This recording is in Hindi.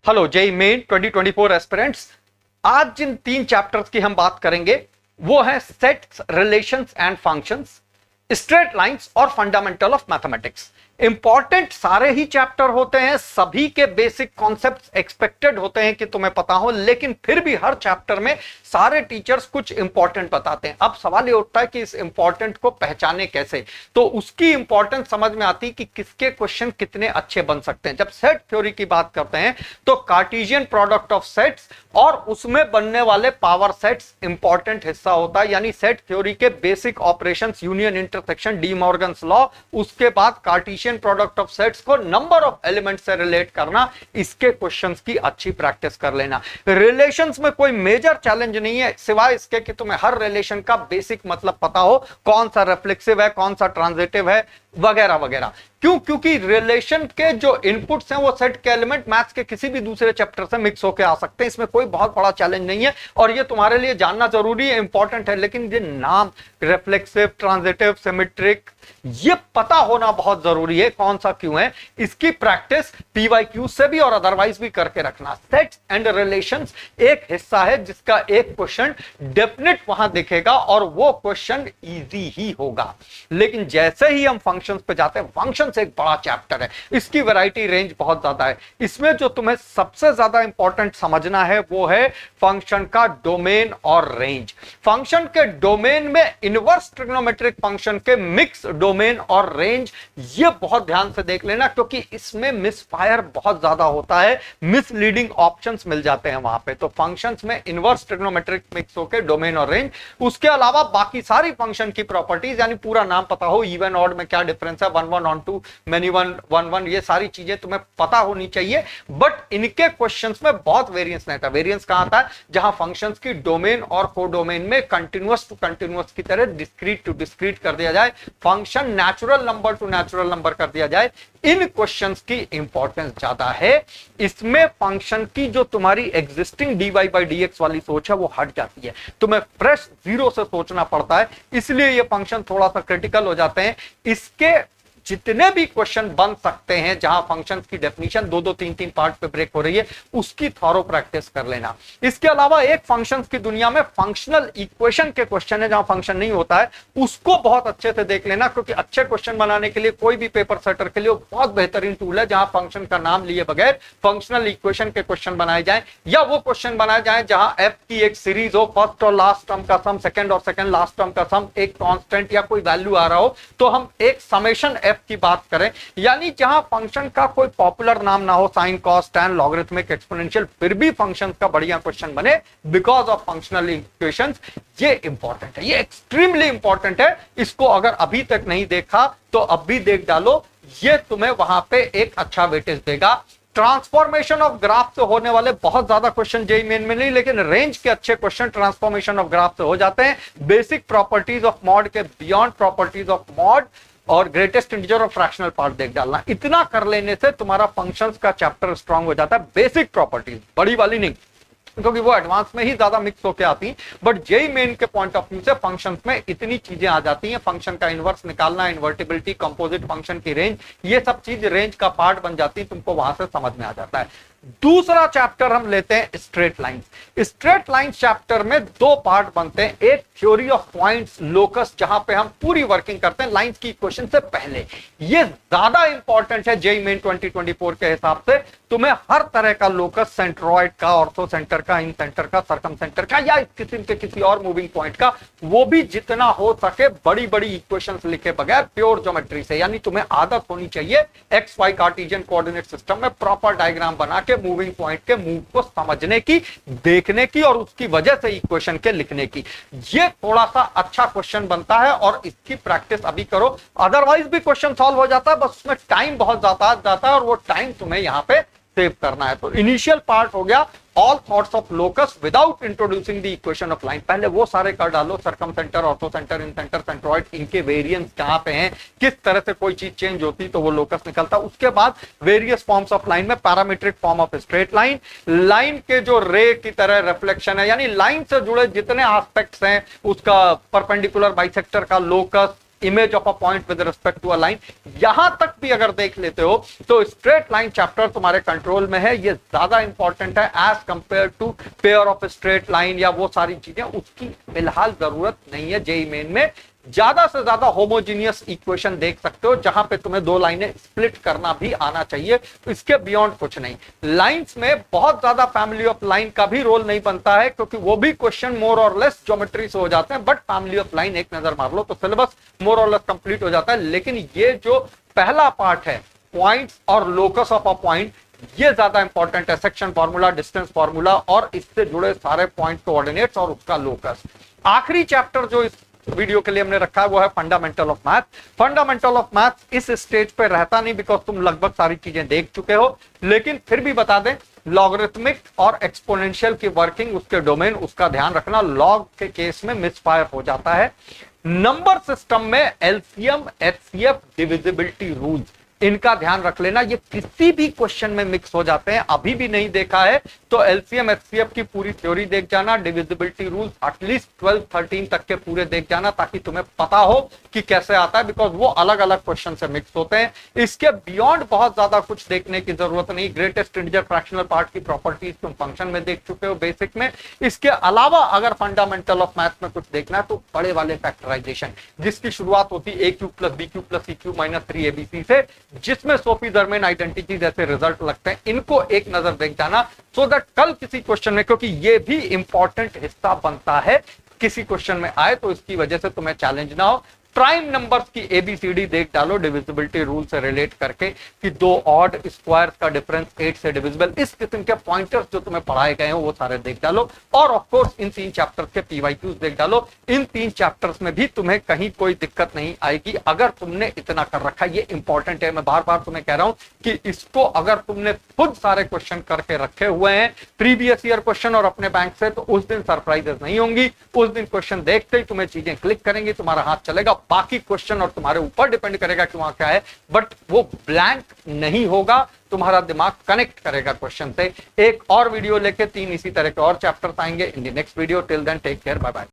Hello JEE main 2024 aspirants. आज जिन 3 चैप्टर्स की हम बात करेंगे वो है sets, relations and functions, straight lines और फंडामेंटल ऑफ मैथमेटिक्स। इंपॉर्टेंट सारे ही चैप्टर होते हैं, सभी के बेसिक कॉन्सेप्ट्स एक्सपेक्टेड होते हैं कि तुम्हें पता हो, लेकिन फिर भी हर चैप्टर में सारे टीचर्स कुछ इंपॉर्टेंट बताते हैं। अब सवाल ये उठता है कि इस इंपॉर्टेंट को पहचाने कैसे, तो उसकी इंपॉर्टेंस समझ में आती कि किसके क्वेश्चन कितने अच्छे बन सकते हैं। जब सेट थ्योरी की बात करते हैं तो कार्टेशियन प्रोडक्ट ऑफ सेट्स और उसमें बनने वाले पावर सेट्स इंपॉर्टेंट हिस्सा होता है। यानी सेट थ्योरी के basic operations, union, intersection, D Morgan's law, उसके बाद कार्टेशियन प्रोडक्ट ऑफ सेट्स को नंबर ऑफ एलिमेंट से रिलेट करना, इसके क्वेश्चंस की अच्छी प्रैक्टिस कर लेना। रिलेशंस में कोई मेजर चैलेंज नहीं है सिवाय इसके कि तुम्हें हर रिलेशन का बेसिक मतलब पता हो, कौन सा रिफ्लेक्सिव है, कौन सा ट्रांजिटिव है, वगैरह वगैरह। क्यों? क्योंकि रिलेशन के जो इनपुट्स हैं वो सेट के एलिमेंट मैथ्स के किसी भी दूसरे चैप्टर से मिक्स होकर आ सकते हैं। इसमें कोई बहुत बड़ा चैलेंज नहीं है और ये तुम्हारे लिए जानना जरूरी है, इंपॉर्टेंट है। लेकिन ये नाम रिफ्लेक्सिव, ट्रांजिटिव, सिमेट्रिक, ये पता होना बहुत जरूरी है, कौन सा क्यों है। इसकी प्रैक्टिस पीवाईक्यू से भी और अदरवाइज भी करके रखना। सेट्स एंड रिलेशंस एक हिस्सा है जिसका एक क्वेश्चन डेफिनेट वहां दिखेगा और वो क्वेश्चन इजी ही होगा। लेकिन जैसे ही हम फंक्शंस पे जाते हैं, फंक्शंस एक बड़ा चैप्टर है, इसकी वैरायटी रेंज बहुत ज्यादा है। इसमें जो तुम्हें सबसे ज्यादा इंपॉर्टेंट समझना है वो है फंक्शन का डोमेन और रेंज। फंक्शन के डोमेन में इनवर्स ट्रिग्नोमेट्रिक फंक्शन के मिक्स डोमेन और रेंज, ये बहुत ध्यान से देख लेना क्योंकि इसमें मिसफायर बहुत ज्यादा होता है, मिसलीडिंग ऑप्शंस मिल जाते हैं वहां पे। तो फंक्शंस में इनवर्स ट्रिग्नोमेट्रिक मिक्स होकर डोमेन और रेंज, उसके अलावा बाकी सारी फंक्शन की प्रॉपर्टीज, यानी पूरा नाम पता हो, इवन ऑड में क्या डिफरेंस है, 1 1 ऑन 2, मेनी 1 1 1, ये सारी चीजें तुम्हें पता होनी चाहिए। बट इनके क्वेश्चंस में बहुत वेरिएंस नहीं था। वेरिएंस कहां आता है? जहां फंक्शंस की डोमेन और कोडोमेन में कंटिन्यूअस टू कंटिन्यूअस की तरह डिस्क्रीट टू डिस्क्रीट कर दिया जाए, function natural number two natural number कर दिया जाए। इन क्वेश्चंस की इंपॉर्टेंस ज्यादा है। इसमें फंक्शन की जो तुम्हारी एग्जिस्टिंग dy बाई dx वाली सोच है वो हट जाती है, तुम्हें फ्रेश जीरो से सोचना पड़ता है, इसलिए ये फंक्शन थोड़ा सा क्रिटिकल हो जाते हैं। इसके जितने भी क्वेश्चन बन सकते हैं जहां फंक्शंस की डेफिनेशन 2 2 3 3 पार्ट पे ब्रेक हो रही है, उसकी थॉरो प्रैक्टिस कर लेना। इसके अलावा एक फंक्शंस की दुनिया में फंक्शनल इक्वेशन के क्वेश्चन है जहां फंक्शन नहीं होता है, उसको बहुत अच्छे से देख लेना क्योंकि अच्छे क्वेश्चन बनाने के लिए कोई भी पेपर सेटर के लिए बहुत बेहतरीन टूल है जहां फंक्शन का नाम लिए बगैर फंक्शनल इक्वेशन के क्वेश्चन बनाए जाए, या वो क्वेश्चन बनाए जाए जहां एफ की एक सीरीज हो, फर्स्ट और लास्ट टर्म का सम, सेकंड और सेकंड लास्ट टर्म का सम, एक कांस्टेंट या कोई वैल्यू आ रहा हो तो हम एक समेशन एफ की बात करें। यानी जहां फंक्शन का कोई पॉपुलर नाम ना हो, sine, cos, tan, logarithmic, exponential, फिर भी फंक्शन का बढ़िया क्वेश्चन बने बिकॉज ऑफ फंक्शनल इक्वेशंस, ये इंपॉर्टेंट है, ये एक्सट्रीमली इंपॉर्टेंट है। इसको अगर अभी तक नहीं देखा तो अब भी देख डालो, ये तुम्हें वहां पे एक अच्छा वेटेज देगा। ट्रांसफॉर्मेशन ऑफ ग्राफ से होने वाले बहुत ज्यादा क्वेश्चन जेई मेन में नहीं, लेकिन रेंज के अच्छे क्वेश्चन ट्रांसफॉर्मेशन ऑफ ग्राफ से हो जाते हैं। बेसिक प्रॉपर्टीज ऑफ मॉड के बियॉन्ड प्रॉपर्टीज ऑफ मॉड और ग्रेटेस्ट इंटीजर और फ्रैक्शनल पार्ट देख डालना। इतना कर लेने से तुम्हारा फंक्शंस का चैप्टर स्ट्रांग हो जाता है। बेसिक प्रॉपर्टीज, बड़ी वाली नहीं, क्योंकि वो एडवांस में ही ज्यादा मिक्स होकर आती हैं। बट जेई मेन के पॉइंट ऑफ व्यू से फंक्शंस में इतनी चीजें आ जाती हैं, फंक्शन का इनवर्स निकालना, इन्वर्टिबिलिटी, कंपोजिट फंक्शन की रेंज, ये सब चीज रेंज का पार्ट बन जाती है, तुमको वहां से समझ में आ जाता है। दूसरा चैप्टर हम लेते हैं straight lines. Straight lines chapter में 2 पार्ट बनते हैं, एक थ्योरी ऑफ पॉइंट्स, लोकस, जहां पे हम पूरी वर्किंग करते हैं लाइंस की इक्वेशन से पहले। ये ज्यादा इंपॉर्टेंट है जेई मेन 2024 के हिसाब से। तुम्हें हर तरह का लोकस, सेंट्रोइड का, ऑर्थो सेंटर का, इन सेंटर का, सर्कम सेंटर का, या इस किस्म के किसी और मूविंग पॉइंट का, वो भी जितना हो सके बड़ी बड़ी इक्वेशंस लिखे बगैर प्योर ज्योमेट्री से। यानी तुम्हें आदत होनी चाहिए X Y Cartesian coordinate system में प्रॉपर डायग्राम बना के मूविंग पॉइंट के मूव को समझने की, देखने की और उसकी वजह से इक्वेशन के लिखने की। ये थोड़ा सा अच्छा क्वेश्चन बनता है और इसकी प्रैक्टिस अभी करो, अदरवाइज भी क्वेश्चन सॉल्व हो जाता है, बस उसमें टाइम बहुत ज्यादा जाता है और वो टाइम तुम्हें यहां पे सेव करना है। तो इनिशियल पार्ट हो गया all thoughts of locus without introducing the equation of line. पहले वो सारे कर डालो, सर्कम सेंटर, ऑर्थो सेंटर, इन सेंटर, सेंट्रोइड, इनके वेरिएंस कहां पे हैं, किस तरह से कोई चीज चेंज होती तो वो लोकस निकलता। उसके बाद वेरियस फॉर्म्स ऑफ लाइन में parametric form of straight line, line के जो रे की तरह रिफ्लेक्शन है, यानी लाइन से जुड़े जितने एस्पेक्ट्स हैं, उसका परपेंडिकुलर बाइसेक्टर का locus, image of a point with respect to a line, यहां तक भी अगर देख लेते हो तो स्ट्रेट लाइन चैप्टर तुम्हारे कंट्रोल में है, ये ज्यादा इंपॉर्टेंट है as compare to pair of straight line या वो सारी चीजें, उसकी फिलहाल जरूरत नहीं है। जेईई मेन में ज्यादा से ज्यादा होमोजीनियस इक्वेशन देख सकते हो जहां पे तुम्हें दो लाइनें स्प्लिट करना भी आना चाहिए, इसके बियॉन्ड कुछ नहीं। लाइंस में बहुत ज्यादा फैमिली ऑफ लाइन का भी रोल नहीं बनता है क्योंकि वो भी क्वेश्चन मोर और लेस ज्योमेट्री से हो जाते हैं, बट फैमिली ऑफ लाइन एक नजर मार लो तो सिलेबस मोर और लेस कंप्लीट हो जाता है। लेकिन ये जो पहला पार्ट है पॉइंट्स और लोकस ऑफ अ पॉइंट, ये ज्यादा इंपॉर्टेंट है, सेक्शन फॉर्मूला, डिस्टेंस फॉर्मूला और इससे जुड़े सारे पॉइंट कोऑर्डिनेट्स और उसका लोकस। आखिरी चैप्टर जो इस वीडियो के लिए हमने रखा है वो है fundamental of math. Fundamental of math इस स्टेज पे रहता नहीं बिकॉज तुम लगभग सारी चीजें देख चुके हो, लेकिन फिर भी बता दें लॉगरिथमिक और एक्सपोनेंशियल की वर्किंग, उसके डोमेन, उसका ध्यान रखना। लॉग के केस में मिसफायर हो जाता है। नंबर सिस्टम में एलसीएम, एचसीएफ, डिविजिबिलिटी रूल्स, इनका ध्यान रख लेना, ये किसी भी क्वेश्चन में मिक्स हो जाते हैं। अभी भी नहीं देखा है तो एलसीएम एचसीएफ की पूरी थ्योरी देख जाना, डिविजिबिलिटी रूल्स एटलीस्ट 12-13 तक के पूरे देख जाना ताकि तुम्हें पता हो कि कैसे आता है, बिकॉज वो अलग अलग क्वेश्चन से मिक्स होते हैं। इसके बियॉन्ड बहुत ज्यादा कुछ देखने की जरूरत नहीं। ग्रेटेस्ट इंटीजर फ्रैक्शनल पार्ट की प्रॉपर्टीज तुम फंक्शन में देख चुके हो बेसिक में। इसके अलावा अगर फंडामेंटल ऑफ मैथ में कुछ देखना है तो बड़े वाले फैक्टराइजेशन जिसकी शुरुआत होती है a³ + b³ + c³ - 3abc से, जिसमें सोफी जर्मेन आइडेंटिटी जैसे रिजल्ट लगते हैं, इनको एक नजर देख जाना सो दैट कल किसी क्वेश्चन में, क्योंकि ये भी इंपॉर्टेंट हिस्सा बनता है किसी क्वेश्चन में आए तो इसकी वजह से तुम्हें चैलेंज ना हो। प्राइम नंबर्स की एबीसीडी देख डालो डिविजिबिलिटी रूल से रिलेट करके कि दो ऑड स्क्वायर का डिफरेंस 8 से डिविजिबल, इस किस्म के पॉइंटर्स जो तुम्हें पढ़ाए गए हैं वो सारे देख डालो। और ऑफ कोर्स इन 3 चैप्टर्स के पीवाईक्यूज देख डालो। इन 3 चैप्टर्स में भी तुम्हें कहीं कोई दिक्कत नहीं आएगी अगर तुमने इतना कर रखा है। ये इंपॉर्टेंट है, मैं बार बार तुम्हें कह रहा हूं कि इसको अगर तुमने खुद सारे क्वेश्चन करके रखे हुए हैं प्रीवियस ईयर क्वेश्चन और अपने बैंक से, तो उस दिन सरप्राइजेस नहीं होंगी। उस दिन क्वेश्चन देखते ही तुम्हें चीजें क्लिक करेंगी, तुम्हारा हाथ चलेगा, बाकी क्वेश्चन और तुम्हारे ऊपर डिपेंड करेगा कि वहां क्या है, बट वो ब्लैंक नहीं होगा, तुम्हारा दिमाग कनेक्ट करेगा क्वेश्चन से। एक और वीडियो लेके 3 इसी तरह के और चैप्टर्स आएंगे in the next video. Till then take care, bye bye.